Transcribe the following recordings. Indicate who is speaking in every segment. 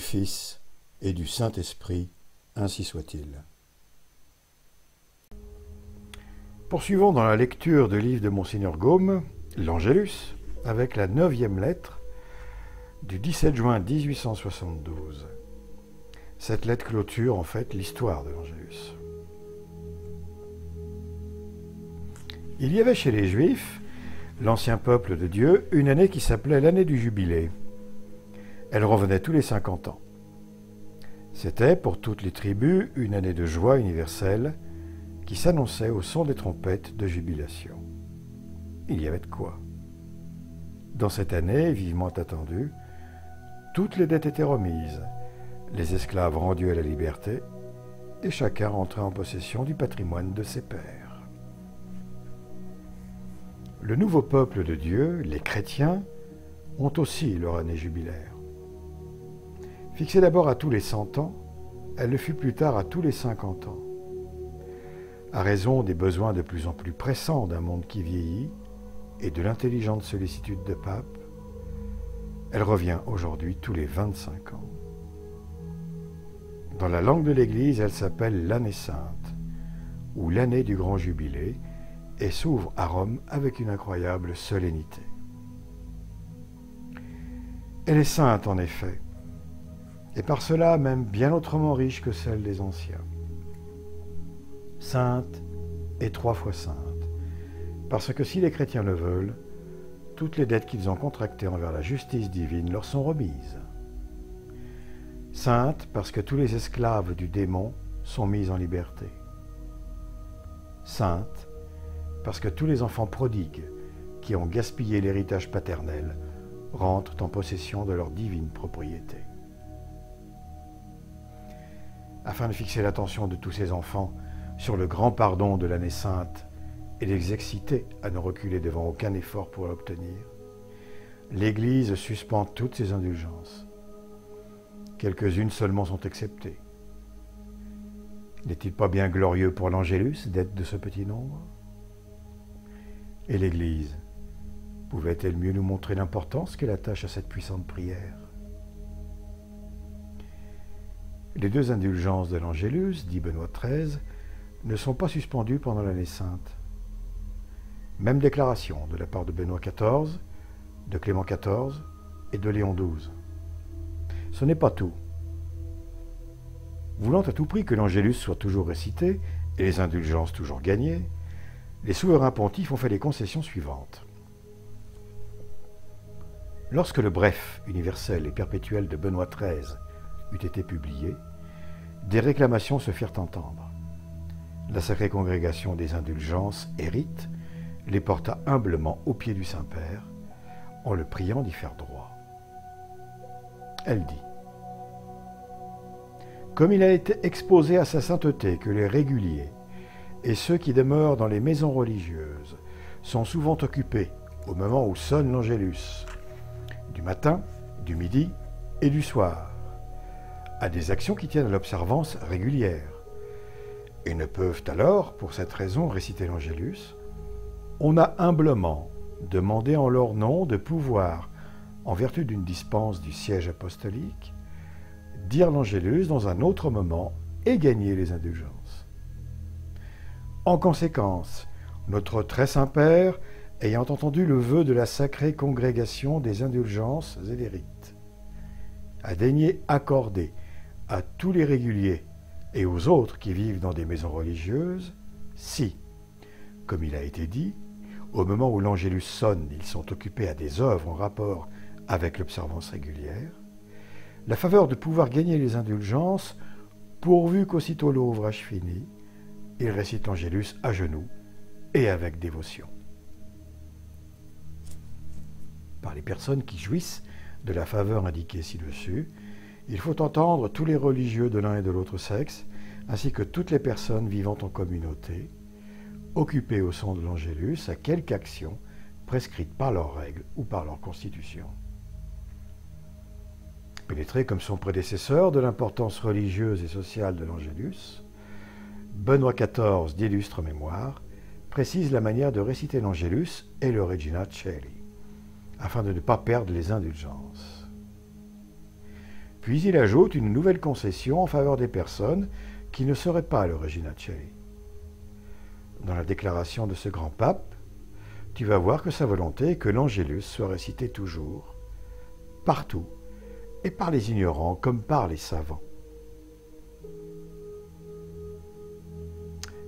Speaker 1: Fils et du Saint-Esprit, ainsi soit-il. Poursuivons dans la lecture du livre de Monseigneur Gaume, l'Angélus, avec la 9e lettre du 17 juin 1872. Cette lettre clôture en fait l'histoire de l'Angélus. Il y avait chez les Juifs, l'ancien peuple de Dieu, une année qui s'appelait l'année du Jubilé. Elle revenait tous les 50 ans. C'était, pour toutes les tribus, une année de joie universelle qui s'annonçait au son des trompettes de jubilation. Il y avait de quoi. Dans cette année, vivement attendue, toutes les dettes étaient remises, les esclaves rendus à la liberté, et chacun rentrait en possession du patrimoine de ses pères. Le nouveau peuple de Dieu, les chrétiens, ont aussi leur année jubilaire. Fixée d'abord à tous les 100 ans, elle le fut plus tard à tous les 50 ans. À raison des besoins de plus en plus pressants d'un monde qui vieillit et de l'intelligente sollicitude de pape, elle revient aujourd'hui tous les 25 ans. Dans la langue de l'Église, elle s'appelle l'année sainte, ou l'année du grand jubilé, et s'ouvre à Rome avec une incroyable solennité. Elle est sainte en effet, et par cela même bien autrement riche que celle des anciens. Sainte et 3 fois sainte, parce que si les chrétiens le veulent, toutes les dettes qu'ils ont contractées envers la justice divine leur sont remises. Sainte parce que tous les esclaves du démon sont mis en liberté. Sainte parce que tous les enfants prodigues qui ont gaspillé l'héritage paternel rentrent en possession de leur divine propriété. Afin de fixer l'attention de tous ces enfants sur le grand pardon de l'année sainte et de les exciter à ne reculer devant aucun effort pour l'obtenir, l'Église suspend toutes ses indulgences. Quelques-unes seulement sont exceptées. N'est-il pas bien glorieux pour l'Angélus d'être de ce petit nombre ? Et l'Église pouvait-elle mieux nous montrer l'importance qu'elle attache à cette puissante prière ? Les 2 indulgences de l'Angélus, dit Benoît XIII, ne sont pas suspendues pendant l'année sainte. Même déclaration de la part de Benoît XIV, de Clément XIV et de Léon XII. Ce n'est pas tout. Voulant à tout prix que l'Angélus soit toujours récité et les indulgences toujours gagnées, les souverains pontifes ont fait les concessions suivantes. Lorsque le bref universel et perpétuel de Benoît XIII eut été publié, des réclamations se firent entendre. La sacrée congrégation des indulgences et rites les porta humblement aux pieds du Saint-Père, en le priant d'y faire droit. Elle dit : « Comme il a été exposé à sa sainteté que les réguliers et ceux qui demeurent dans les maisons religieuses sont souvent occupés au moment où sonne l'Angélus, du matin, du midi et du soir, à des actions qui tiennent à l'observance régulière, et ne peuvent alors, pour cette raison, réciter l'Angélus, on a humblement demandé en leur nom de pouvoir, en vertu d'une dispense du siège apostolique, dire l'Angélus dans un autre moment et gagner les indulgences. En conséquence, notre très saint Père, ayant entendu le vœu de la sacrée congrégation des indulgences et des rites, a daigné accorder à tous les réguliers et aux autres qui vivent dans des maisons religieuses, si, comme il a été dit, au moment où l'Angélus sonne, ils sont occupés à des œuvres en rapport avec l'observance régulière, la faveur de pouvoir gagner les indulgences, pourvu qu'aussitôt l'ouvrage fini, ils récitent l'Angélus à genoux et avec dévotion. Par les personnes qui jouissent de la faveur indiquée ci-dessus, il faut entendre tous les religieux de l'un et de l'autre sexe, ainsi que toutes les personnes vivant en communauté, occupées au son de l'Angélus à quelque action prescrite par leurs règles ou par leur constitution. Pénétré comme son prédécesseur de l'importance religieuse et sociale de l'Angélus, Benoît XIV d'illustre mémoire précise la manière de réciter l'Angélus et le Regina Coeli, afin de ne pas perdre les indulgences. Puis il ajoute une nouvelle concession en faveur des personnes qui ne seraient pas le Regina Coeli. Dans la déclaration de ce grand pape, tu vas voir que sa volonté est que l'Angélus soit récité toujours, partout, et par les ignorants comme par les savants.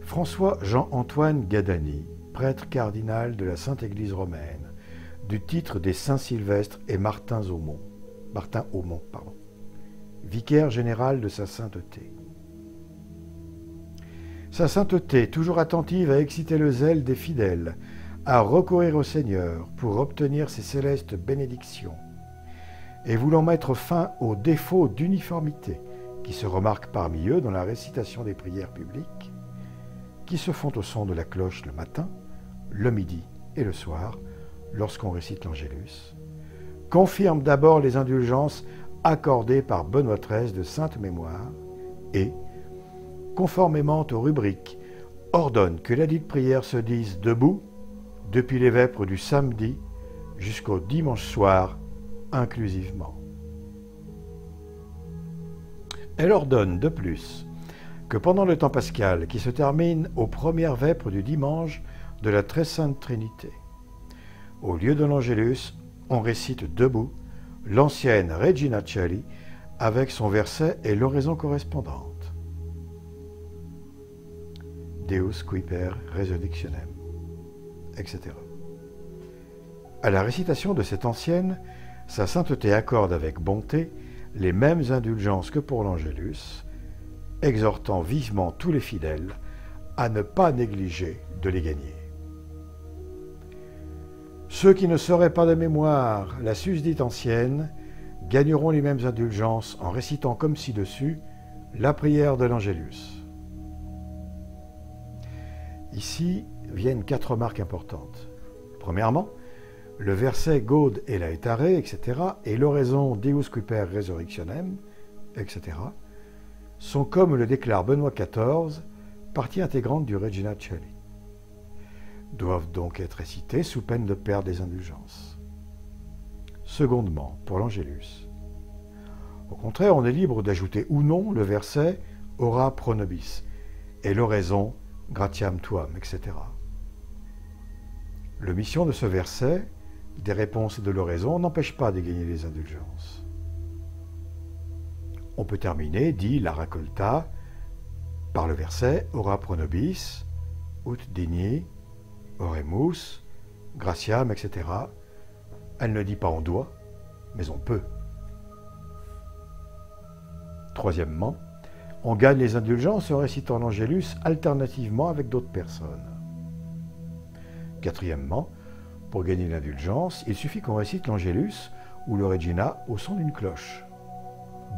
Speaker 1: François Jean-Antoine Gadani, prêtre cardinal de la Sainte Église romaine, du titre des Saint-Sylvestre et Martin Aumont, vicaire général de sa sainteté. Sa sainteté, toujours attentive à exciter le zèle des fidèles, à recourir au Seigneur pour obtenir ses célestes bénédictions, et voulant mettre fin aux défauts d'uniformité qui se remarquent parmi eux dans la récitation des prières publiques, qui se font au son de la cloche le matin, le midi et le soir, lorsqu'on récite l'Angélus, confirme d'abord les indulgences accordées par Benoît XIII de sainte mémoire et, conformément aux rubriques, ordonne que la dite prière se dise debout depuis les vêpres du samedi jusqu'au dimanche soir inclusivement. Elle ordonne de plus que pendant le temps pascal qui se termine aux premières vêpres du dimanche de la Très Sainte Trinité, au lieu de l'Angélus, on récite debout l'ancienne Regina Coeli avec son verset et l'oraison correspondante. Deus quiper resurrectionem, etc. À la récitation de cette ancienne, sa sainteté accorde avec bonté les mêmes indulgences que pour l'Angélus, exhortant vivement tous les fidèles à ne pas négliger de les gagner. Ceux qui ne seraient pas de mémoire la susdite ancienne gagneront les mêmes indulgences en récitant comme ci-dessus la prière de l'Angélus. Ici viennent 4 remarques importantes. Premièrement, le verset Gaude et laetare, etc., et l'oraison Deus quiper resurrectionem, etc., sont, comme le déclare Benoît XIV, partie intégrante du Regina Coeli. Doivent donc être récités sous peine de perdre les indulgences. Secondement, pour l'Angélus. Au contraire, on est libre d'ajouter ou non le verset Ora pro nobis et l'oraison Gratiam tuam, etc. Le mission de ce verset, des réponses et de l'oraison, n'empêche pas de gagner les indulgences. On peut terminer, dit la raccolta, par le verset Ora pro nobis, ut digni, oremus, gratiam, etc. Elle ne dit pas on doit, mais on peut. Troisièmement, on gagne les indulgences en récitant l'Angélus alternativement avec d'autres personnes. Quatrièmement, pour gagner l'indulgence, il suffit qu'on récite l'Angélus ou le Regina au son d'une cloche,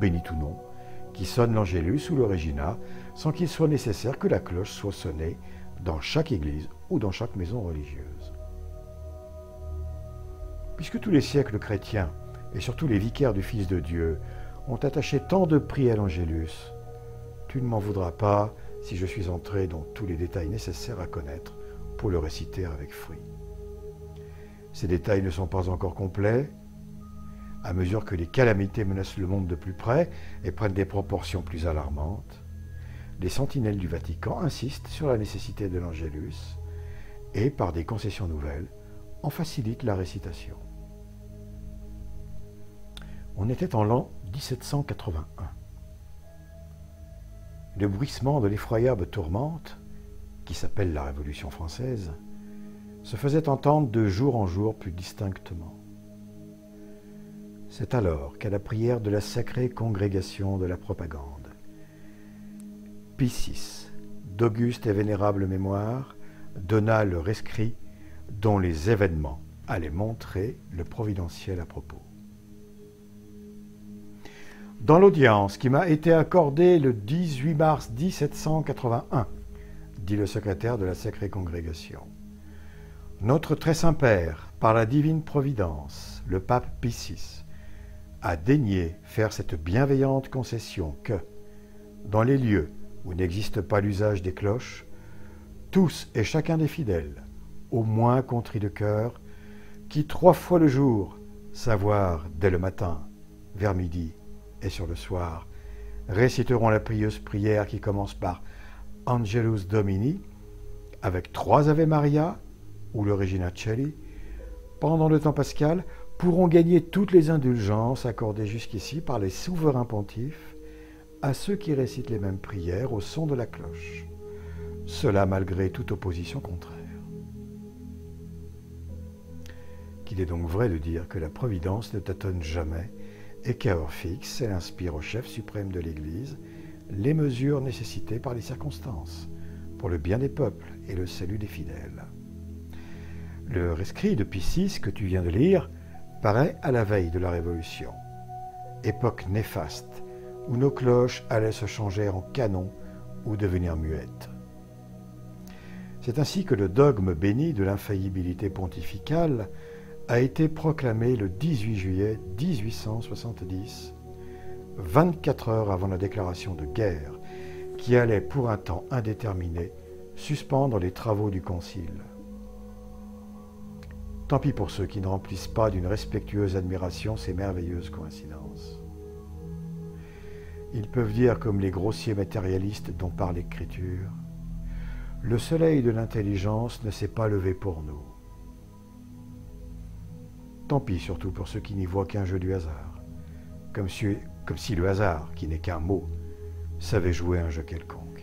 Speaker 1: bénit ou non, qui sonne l'Angélus ou le Regina sans qu'il soit nécessaire que la cloche soit sonnée dans chaque église ou dans chaque maison religieuse. Puisque tous les siècles chrétiens, et surtout les vicaires du Fils de Dieu, ont attaché tant de prix à l'Angélus, tu ne m'en voudras pas si je suis entré dans tous les détails nécessaires à connaître pour le réciter avec fruit. Ces détails ne sont pas encore complets. À mesure que les calamités menacent le monde de plus près et prennent des proportions plus alarmantes, les sentinelles du Vatican insistent sur la nécessité de l'Angélus et, par des concessions nouvelles, en facilitent la récitation. On était en l'an 1781. Le bruissement de l'effroyable tourmente, qui s'appelle la Révolution française, se faisait entendre de jour en jour plus distinctement. C'est alors qu'à la prière de la Sacrée Congrégation de la Propagande, Pie VI, d'auguste et vénérable mémoire, donna le rescrit dont les événements allaient montrer le providentiel à propos. Dans l'audience qui m'a été accordée le 18 mars 1781, dit le secrétaire de la Sacrée Congrégation, notre très saint Père, par la divine providence, le pape Pie VI, a daigné faire cette bienveillante concession que, dans les lieux où n'existe pas l'usage des cloches, tous et chacun des fidèles, au moins contrits de cœur, qui 3 fois le jour, savoir dès le matin, vers midi et sur le soir, réciteront la pieuse prière qui commence par Angelus Domini, avec 3 Ave Maria ou le Regina Coeli, pendant le temps pascal, pourront gagner toutes les indulgences accordées jusqu'ici par les souverains pontifes à ceux qui récitent les mêmes prières au son de la cloche. Cela malgré toute opposition contraire. Qu'il est donc vrai de dire que la Providence ne tâtonne jamais et qu'à heure fixe, elle inspire au chef suprême de l'Église les mesures nécessitées par les circonstances pour le bien des peuples et le salut des fidèles. Le rescrit de Pie VI que tu viens de lire paraît à la veille de la Révolution, époque néfaste où nos cloches allaient se changer en canons ou devenir muettes. C'est ainsi que le dogme béni de l'infaillibilité pontificale a été proclamé le 18 juillet 1870, 24 heures avant la déclaration de guerre qui allait pour un temps indéterminé suspendre les travaux du concile. Tant pis pour ceux qui ne remplissent pas d'une respectueuse admiration ces merveilleuses coïncidences. Ils peuvent dire comme les grossiers matérialistes dont parle l'Écriture, « Le soleil de l'intelligence ne s'est pas levé pour nous. » Tant pis surtout pour ceux qui n'y voient qu'un jeu du hasard, comme si le hasard, qui n'est qu'un mot, savait jouer un jeu quelconque.